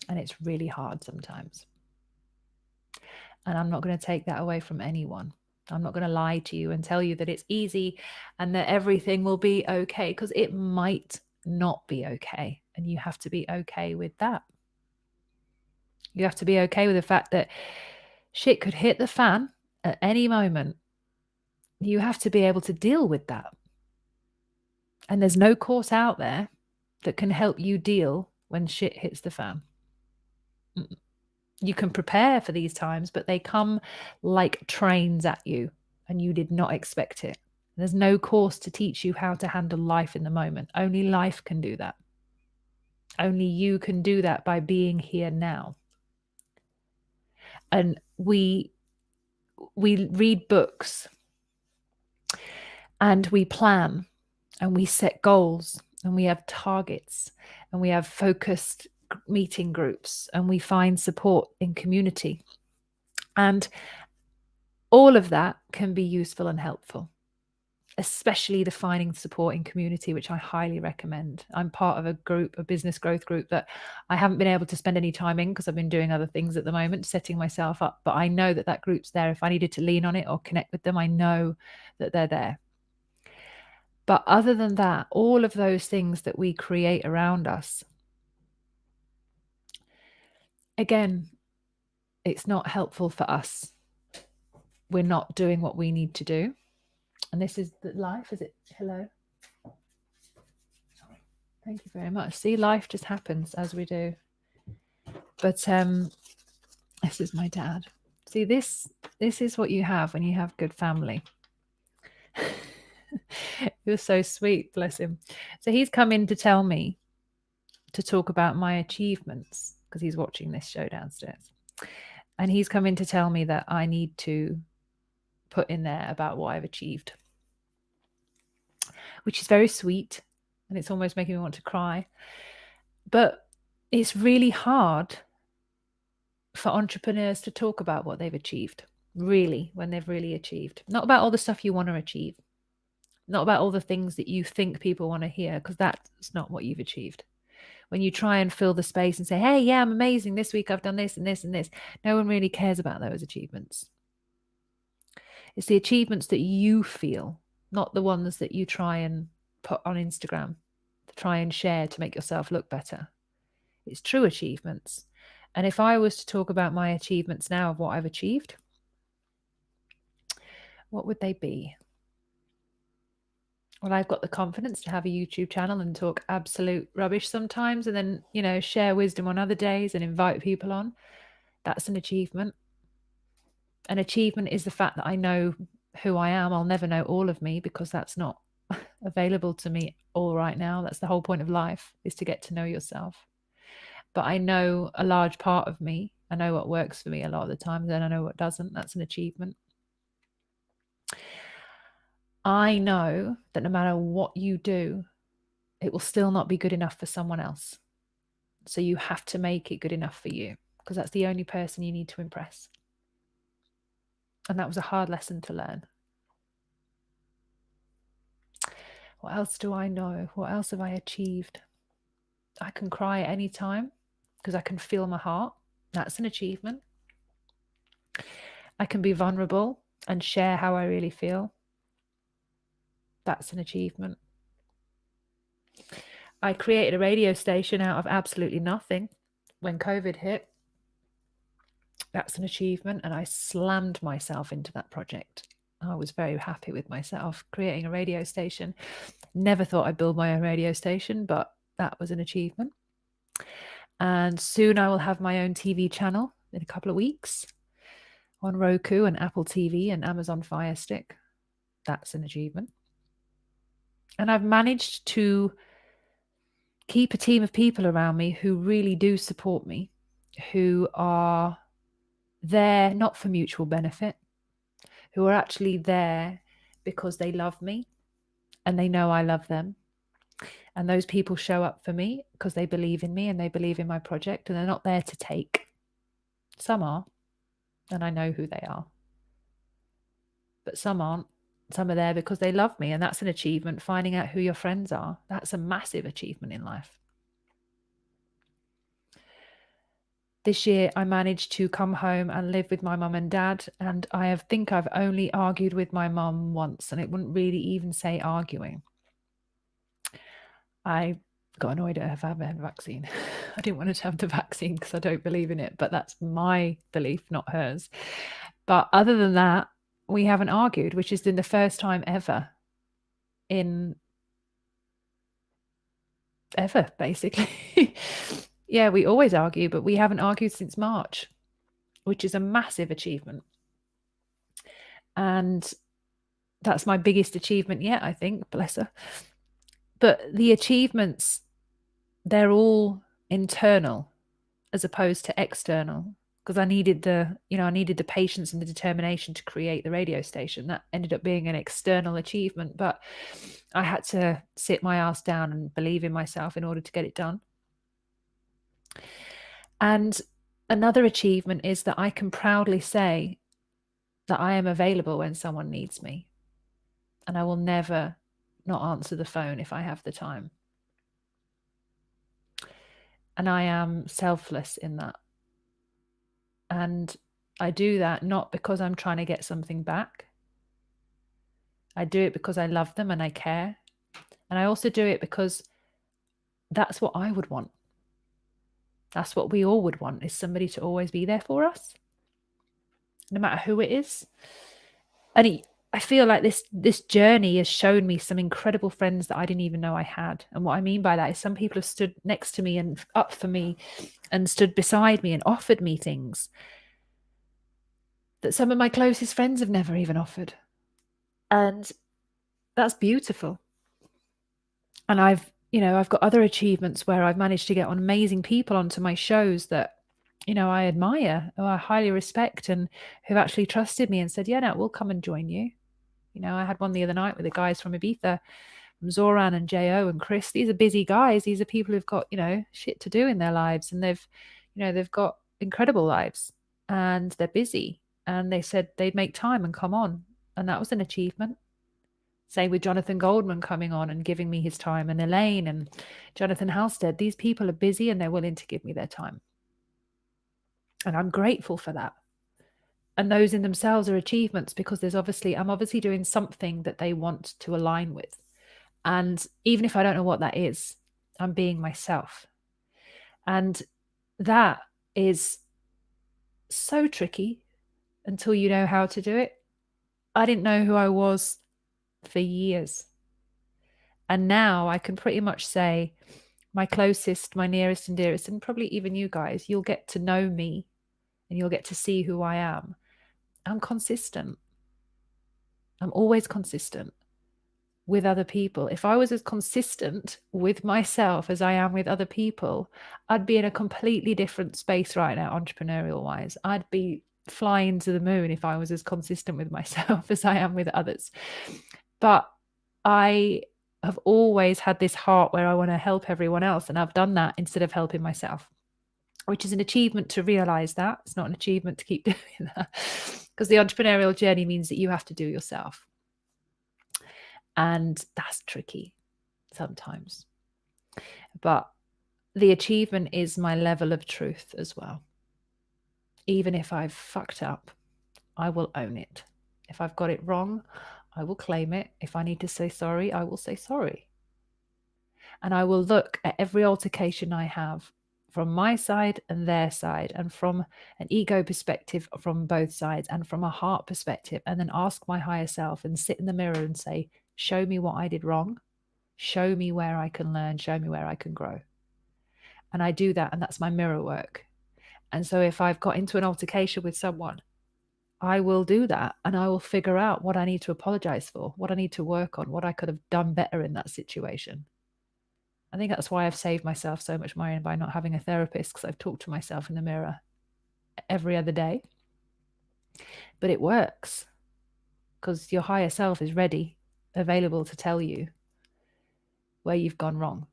S1: And it's really hard sometimes. And I'm not going to take that away from anyone. I'm not going to lie to you and tell you that it's easy and that everything will be okay, because it might not be okay. And you have to be okay with that. You have to be okay with the fact that shit could hit the fan at any moment. You have to be able to deal with that. And there's no course out there that can help you deal when shit hits the fan. You can prepare for these times, but they come like trains at you, and you did not expect it. There's no course to teach you how to handle life in the moment. Only life can do that. Only you can do that by being here now. And we read books, and we plan, and we set goals, and we have targets, and we have focused meeting groups, and we find support in community. And all of that can be useful and helpful, especially the finding support in community, which I highly recommend. I'm part of a group, a business growth group, that I haven't been able to spend any time in because I've been doing other things at the moment, setting myself up. But I know that that group's there. If I needed to lean on it or connect with them, I know that they're there. But other than that, all of those things that we create around us, again, it's not helpful for us. We're not doing what we need to do. And this is the life, is it? Hello? Sorry. Thank you very much. See, life just happens as we do. But this is my dad. See, this is what you have when you have good family. He was so sweet, bless him. So he's come in to tell me to talk about my achievements, because he's watching this show downstairs. And he's come in to tell me that I need to put in there about what I've achieved, which is very sweet, and it's almost making me want to cry. But it's really hard for entrepreneurs to talk about what they've achieved, really, when they've really achieved. Not about all the stuff you want to achieve, not about all the things that you think people want to hear, because that's not what you've achieved. When you try and fill the space and say, hey, yeah, I'm amazing. This week I've done this and this and this. No one really cares about those achievements. It's the achievements that you feel, not the ones that you try and put on Instagram, to try and share to make yourself look better. It's true achievements. And if I was to talk about my achievements now of what I've achieved, what would they be? Well, I've got the confidence to have a YouTube channel and talk absolute rubbish sometimes, and then, share wisdom on other days and invite people on. That's an achievement. An achievement is the fact that I know who I am. I'll never know all of me, because that's not available to me all right now. That's the whole point of life, is to get to know yourself. But I know a large part of me. I know what works for me a lot of the time, then I know what doesn't. That's an achievement. I know that no matter what you do, it will still not be good enough for someone else. So you have to make it good enough for you, because that's the only person you need to impress. And that was a hard lesson to learn. What else do I know? What else have I achieved? I can cry at any time because I can feel my heart. That's an achievement. I can be vulnerable and share how I really feel. That's an achievement. I created a radio station out of absolutely nothing when COVID hit. That's an achievement. And I slammed myself into that project. I was very happy with myself creating a radio station. Never thought I'd build my own radio station, but that was an achievement. And soon I will have my own TV channel in a couple of weeks on Roku and Apple TV and Amazon Fire Stick. That's an achievement. And I've managed to keep a team of people around me who really do support me, who are there not for mutual benefit, who are actually there because they love me and they know I love them. And those people show up for me because they believe in me and they believe in my project, and they're not there to take. Some are, and I know who they are. But some aren't. Some are there because they love me, and that's an achievement. Finding out who your friends are, that's a massive achievement in life. This year, I managed to come home and live with my mum and dad, and I think I've only argued with my mum once, and it wouldn't really even say arguing. I got annoyed at her for having a vaccine. I didn't want her to have the vaccine because I don't believe in it, but that's my belief, not hers. But other than that, we haven't argued, which has been the first time ever basically. Yeah, we always argue, but we haven't argued since March, which is a massive achievement. And that's my biggest achievement yet, I think, bless her. But the achievements, they're all internal as opposed to external, because I needed the patience and the determination to create the radio station. That ended up being an external achievement, but I had to sit my ass down and believe in myself in order to get it done. And another achievement is that I can proudly say that I am available when someone needs me, and I will never not answer the phone if I have the time. And I am selfless in that. And I do that not because I'm trying to get something back. I do it because I love them and I care. And I also do it because that's what I would want. That's what we all would want, is somebody to always be there for us, no matter who it is. And I feel like this journey has shown me some incredible friends that I didn't even know I had. And what I mean by that is some people have stood next to me and up for me and stood beside me and offered me things that some of my closest friends have never even offered. And that's beautiful. And I've got other achievements where I've managed to get on amazing people onto my shows that, I admire, or I highly respect, and who've actually trusted me and said, yeah, no, we'll come and join you. I had one the other night with the guys from Ibiza, from Zoran and Jo and Chris. These are busy guys. These are people who've got, shit to do in their lives, and they've got incredible lives, and they're busy. And they said they'd make time and come on. And that was an achievement. Same with Jonathan Goldman coming on and giving me his time, and Elaine and Jonathan Halstead. These people are busy and they're willing to give me their time. And I'm grateful for that. And those in themselves are achievements, because I'm obviously doing something that they want to align with. And even if I don't know what that is, I'm being myself. And that is so tricky until you know how to do it. I didn't know who I was for years. And now I can pretty much say my closest, my nearest and dearest, and probably even you guys, you'll get to know me and you'll get to see who I am. I'm consistent. I'm always consistent with other people. If I was as consistent with myself as I am with other people, I'd be in a completely different space right now, entrepreneurial wise. I'd be flying to the moon if I was as consistent with myself as I am with others. But I have always had this heart where I want to help everyone else, and I've done that instead of helping myself, which is an achievement to realize that. It's not an achievement to keep doing that, because the entrepreneurial journey means that you have to do yourself. And that's tricky sometimes. But the achievement is my level of truth as well. Even if I've fucked up, I will own it. If I've got it wrong, I will claim it. If I need to say sorry, I will say sorry. And I will look at every altercation I have from my side and their side, and from an ego perspective from both sides, and from a heart perspective, and then ask my higher self and sit in the mirror and say, show me what I did wrong. Show me where I can learn. Show me where I can grow. And I do that, and that's my mirror work. And so if I've got into an altercation with someone I will do that, and I will figure out what I need to apologize for, what I need to work on, what I could have done better in that situation. I think that's why I've saved myself so much money by not having a therapist, because I've talked to myself in the mirror every other day. But it works because your higher self is ready, available to tell you where you've gone wrong.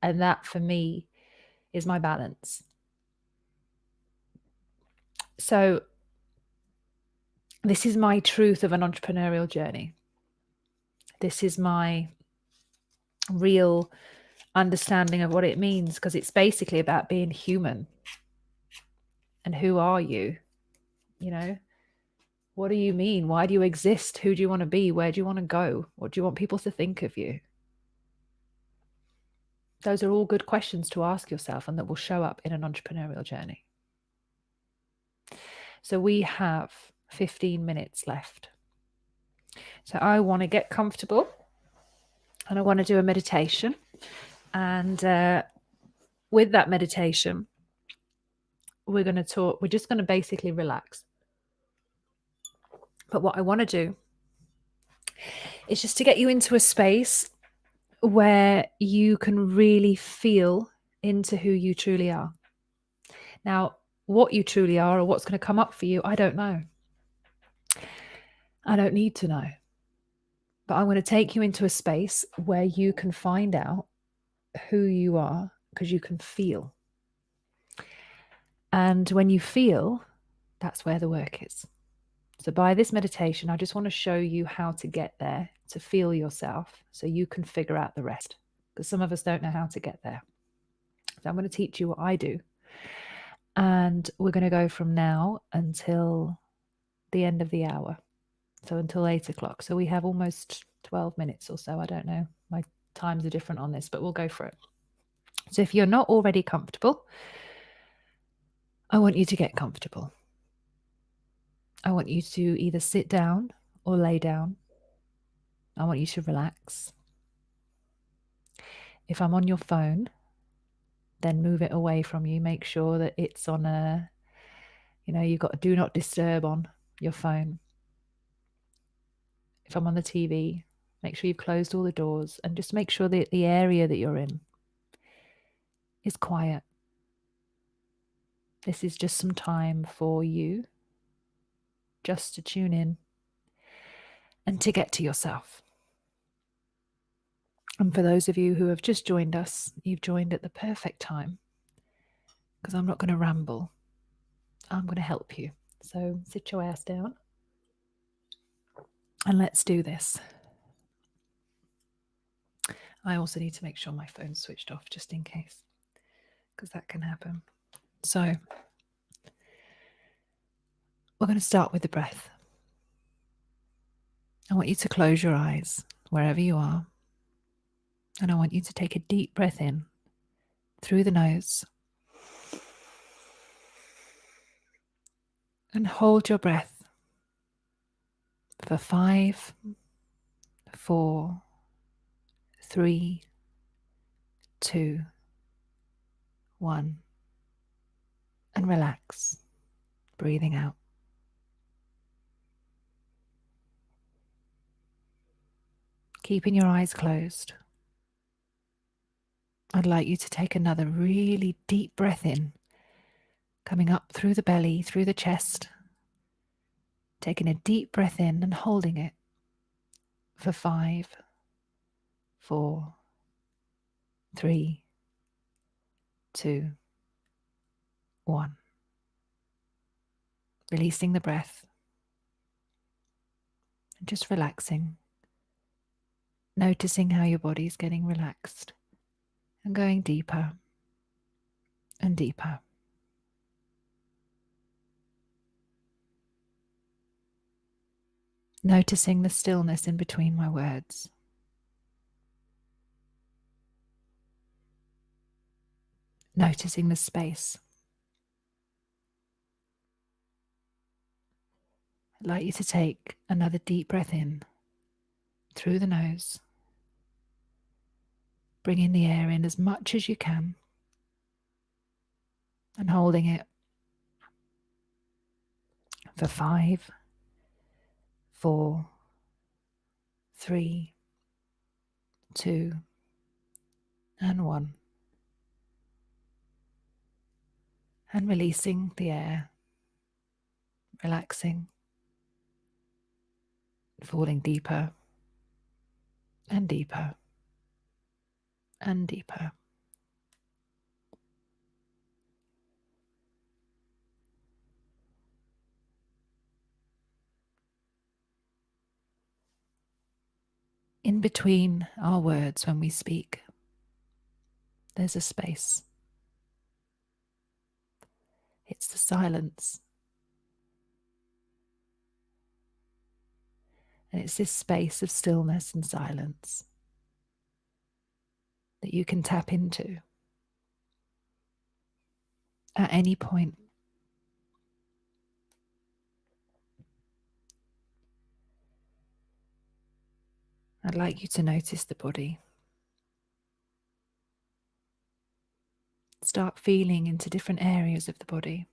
S1: And that, for me, is my balance. So this is my truth of an entrepreneurial journey. This is my real understanding of what it means, because it's basically about being human. And who are you? You know, what do you mean? Why do you exist? Who do you want to be? Where do you want to go? What do you want people to think of you? Those are all good questions to ask yourself, and that will show up in an entrepreneurial journey. So we have 15 minutes left. So I want to get comfortable, and I want to do a meditation. And with that meditation, we're just going to basically relax. But what I want to do is just to get you into a space where you can really feel into who you truly are. Now, what you truly are, or what's going to come up for you, I don't know. I don't need to know. But I'm going to take you into a space where you can find out who you are, because you can feel. And when you feel, that's where the work is. So by this meditation, I just want to show you how to get there, to feel yourself, so you can figure out the rest. Because some of us don't know how to get there. So I'm going to teach you what I do. And we're going to go from now until the end of the hour. So until 8 o'clock. So we have almost 12 minutes or so. I don't know. My times are different on this, but we'll go for it. So if you're not already comfortable, I want you to get comfortable. I want you to either sit down or lay down. I want you to relax. If I'm on your phone, then move it away from you. Make sure that it's on you've got a do not disturb on your phone. If I'm on the TV, make sure you've closed all the doors, and just make sure that the area that you're in is quiet. This is just some time for you just to tune in and to get to yourself. And for those of you who have just joined us, you've joined at the perfect time, because I'm not going to ramble. I'm going to help you. So sit your ass down and let's do this. I also need to make sure my phone's switched off, just in case, because that can happen. So we're going to start with the breath. I want you to close your eyes wherever you are. And I want you to take a deep breath in through the nose. And hold your breath for 5, 4, 3, 2, 1. And relax, breathing out. Keeping your eyes closed. I'd like you to take another really deep breath in, coming up through the belly, through the chest. Taking a deep breath in and holding it for 5, 4, 3, 2, 1. Releasing the breath and just relaxing. Noticing how your body's getting relaxed and going deeper and deeper. Noticing the stillness in between my words. Noticing the space. I'd like you to take another deep breath in through the nose. Bringing the air in as much as you can and holding it for 5, 4, 3, 2, and 1. And releasing the air, relaxing, falling deeper and deeper and deeper. In between our words when we speak, there's a space. It's the silence. And it's this space of stillness and silence that you can tap into at any point. I'd like you to notice the body. Start feeling into different areas of the body.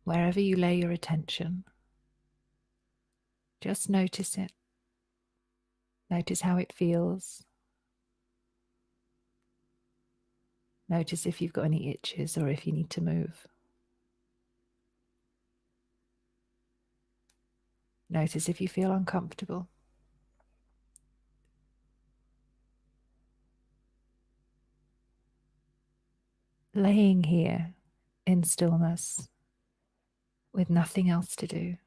S1: Wherever you lay your attention, just notice it. Notice how it feels. Notice if you've got any itches or if you need to move. Notice if you feel uncomfortable. Laying here in stillness with nothing else to do,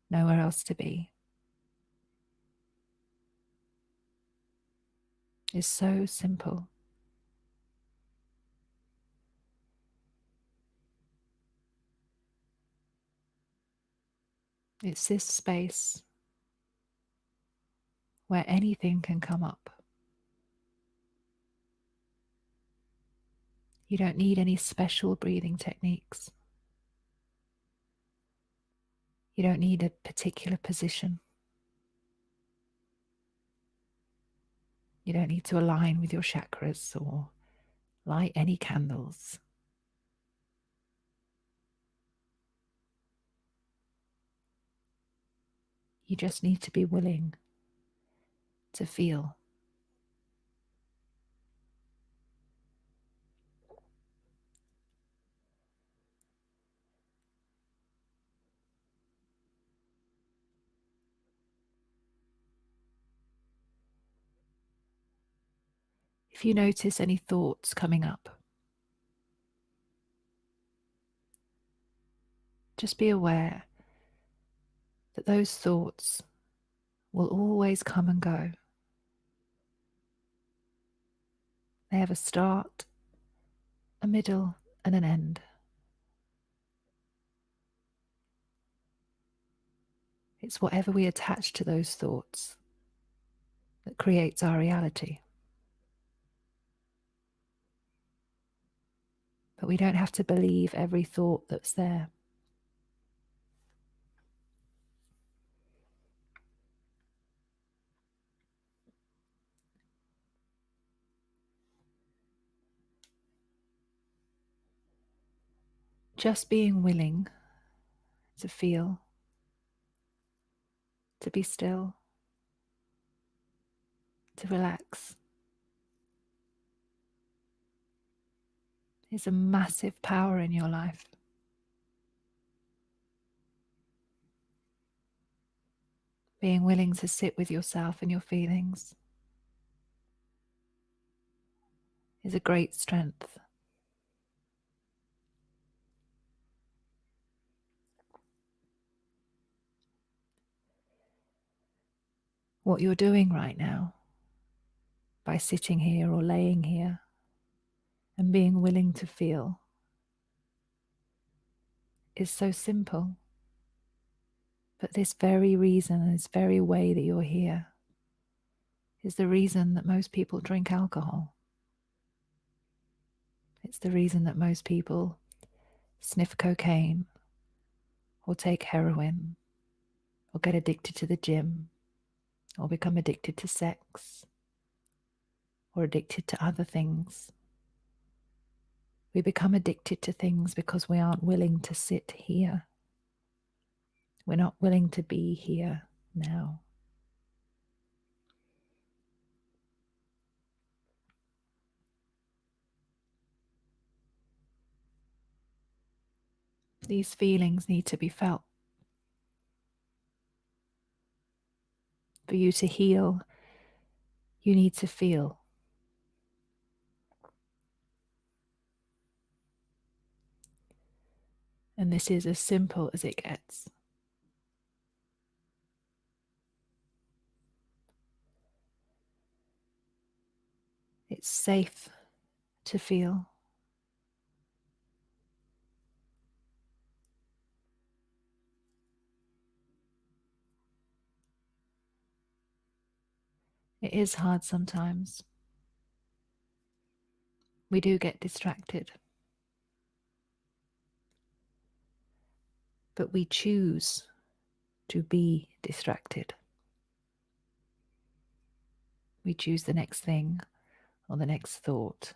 S1: nowhere else to be, is so simple. It's this space where anything can come up. You don't need any special breathing techniques. You don't need a particular position. You don't need to align with your chakras or light any candles. You just need to be willing to feel. If you notice any thoughts coming up, just be aware that those thoughts will always come and go. They have a start, a middle, and an end. It's whatever we attach to those thoughts that creates our reality. But we don't have to believe every thought that's there. Just being willing to feel, to be still, to relax is a massive power in your life. Being willing to sit with yourself and your feelings is a great strength. What you're doing right now, by sitting here or laying here and being willing to feel, is so simple. But this very reason, this very way that you're here, is the reason that most people drink alcohol. It's the reason that most people sniff cocaine or take heroin or get addicted to the gym or become addicted to sex or addicted to other things. We become addicted to things because we aren't willing to sit here. We're not willing to be here now. These feelings need to be felt. For you to heal, you need to feel. And this is as simple as it gets. It's safe to feel. It is hard sometimes. We do get distracted. But we choose to be distracted. We choose the next thing, or the next thought,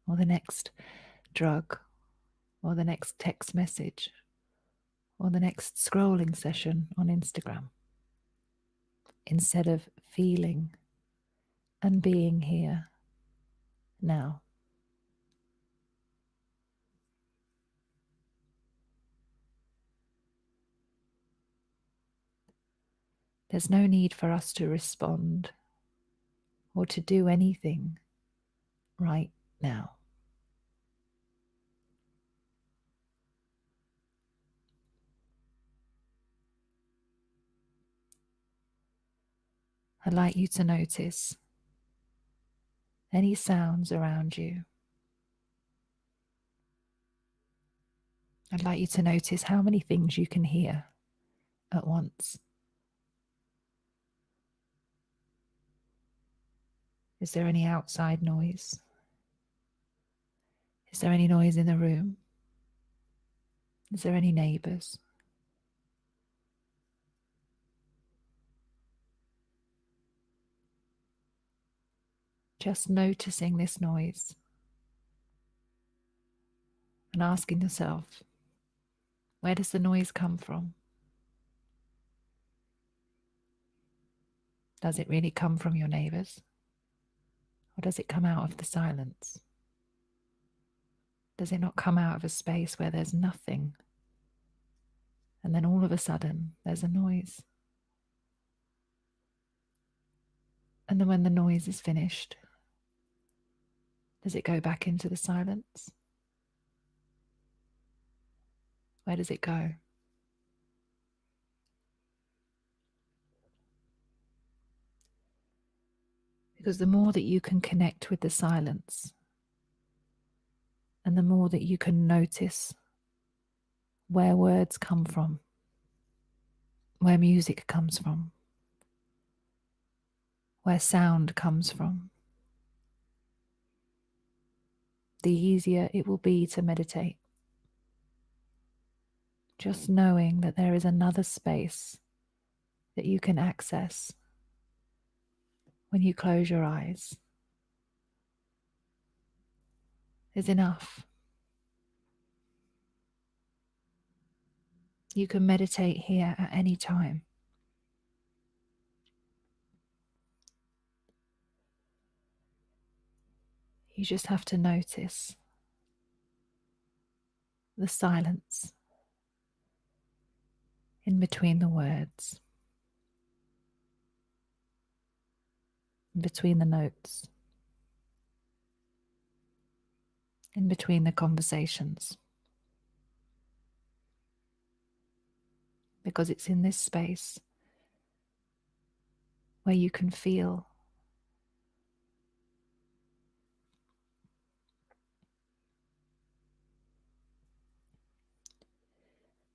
S1: or the next drug, or the next text message, or the next scrolling session on Instagram, instead of feeling and being here now. There's no need for us to respond or to do anything right now. I'd like you to notice any sounds around you. I'd like you to notice how many things you can hear at once. Is there any outside noise? Is there any noise in the room? Is there any neighbours? Just noticing this noise and asking yourself, where does the noise come from? Does it really come from your neighbours? Or does it come out of the silence? Does it not come out of a space where there's nothing, and then all of a sudden there's a noise? And then when the noise is finished, does it go back into the silence? Where does it go? Because the more that you can connect with the silence, and the more that you can notice where words come from, where music comes from, where sound comes from, the easier it will be to meditate. Just knowing that there is another space that you can access when you close your eyes is enough. You can meditate here at any time. You just have to notice the silence in between the words, in between the notes, in between the conversations. Because it's in this space where you can feel.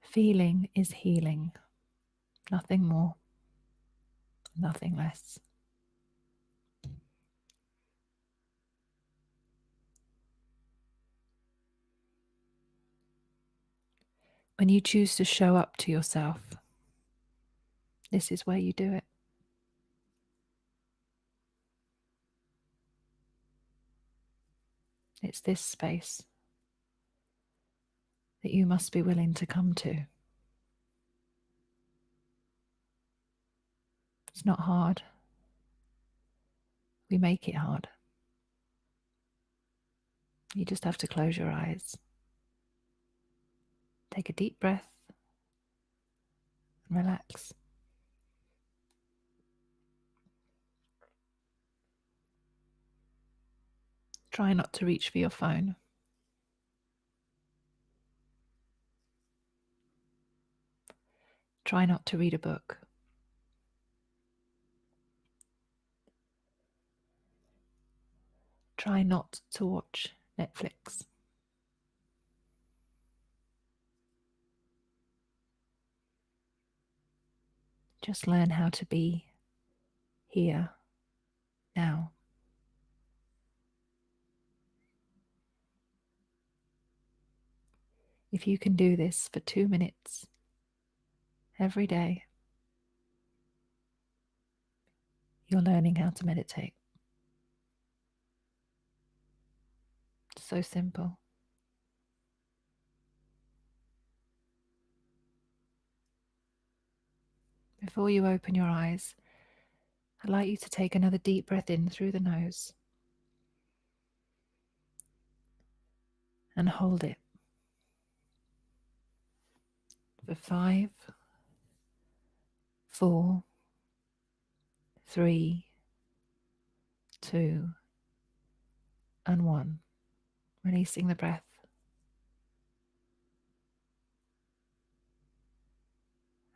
S1: Feeling is healing. Nothing more, nothing less. When you choose to show up to yourself, this is where you do it. It's this space that you must be willing to come to. It's not hard. We make it hard. You just have to close your eyes. Take a deep breath and relax. Try not to reach for your phone. Try not to read a book. Try not to watch Netflix. Just learn how to be here, now. If you can do this for 2 minutes every day, you're learning how to meditate. It's so simple. Before you open your eyes, I'd like you to take another deep breath in through the nose and hold it for 5, 4, 3, 2, and 1. Releasing the breath.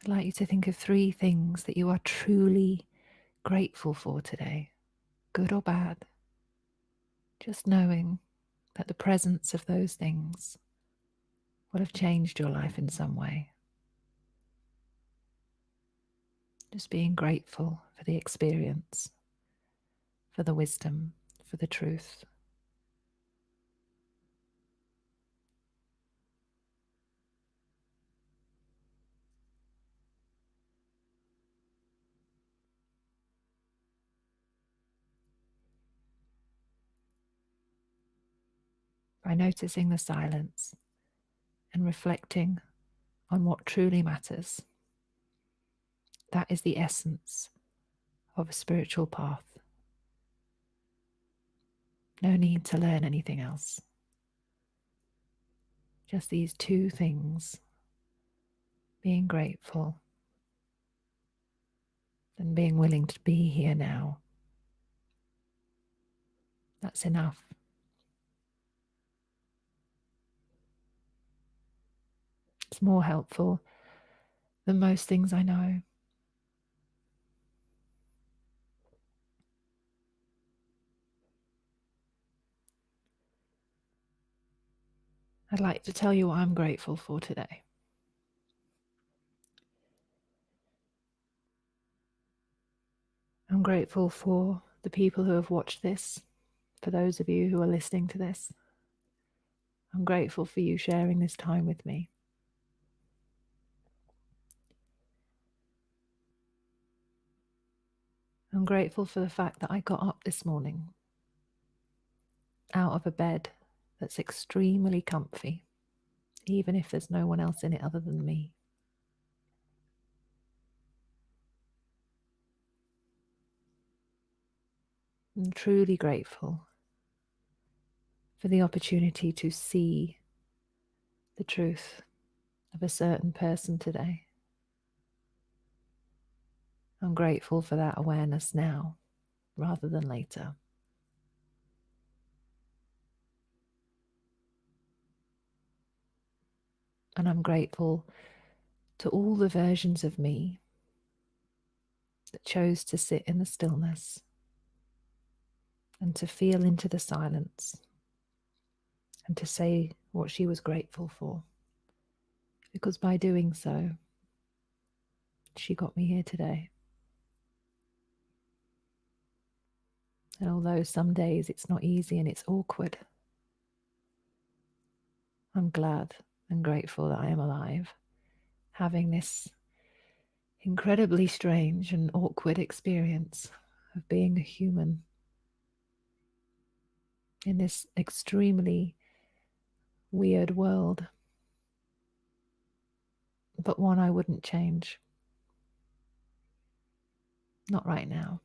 S1: I'd like you to think of 3 things that you are truly grateful for today, good or bad. Just knowing that the presence of those things will have changed your life in some way. Just being grateful for the experience, for the wisdom, for the truth. By noticing the silence and reflecting on what truly matters. That is the essence of a spiritual path. No need to learn anything else. Just these 2 things, being grateful and being willing to be here now. That's enough. It's more helpful than most things I know. I'd like to tell you what I'm grateful for today. I'm grateful for the people who have watched this, for those of you who are listening to this. I'm grateful for you sharing this time with me. I'm grateful for the fact that I got up this morning out of a bed that's extremely comfy, even if there's no one else in it other than me. I'm truly grateful for the opportunity to see the truth of a certain person today. I'm grateful for that awareness now rather than later. And I'm grateful to all the versions of me that chose to sit in the stillness and to feel into the silence and to say what she was grateful for. Because by doing so, she got me here today. And although some days it's not easy and it's awkward, I'm glad and grateful that I am alive, having this incredibly strange and awkward experience of being a human in this extremely weird world but one I wouldn't change. Not right now.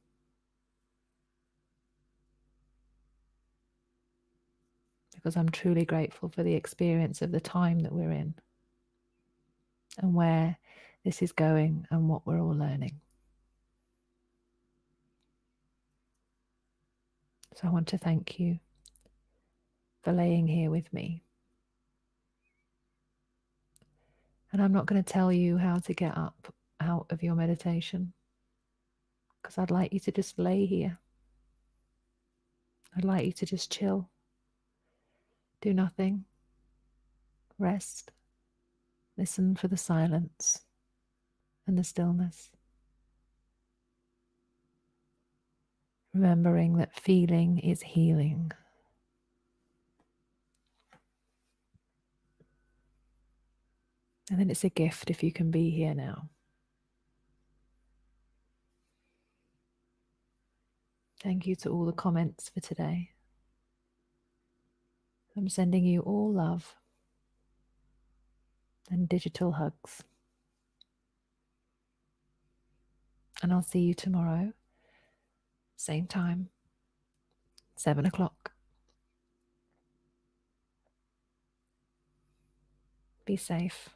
S1: Because I'm truly grateful for the experience of the time that we're in and where this is going and what we're all learning. So I want to thank you for laying here with me. And I'm not going to tell you how to get up out of your meditation, because I'd like you to just lay here. I'd like you to just chill, do nothing, rest, listen for the silence and the stillness. Remembering that feeling is healing. And then it's a gift if you can be here now. Thank you to all the comments for today. I'm sending you all love and digital hugs. And I'll see you tomorrow, same time, 7 o'clock. Be safe.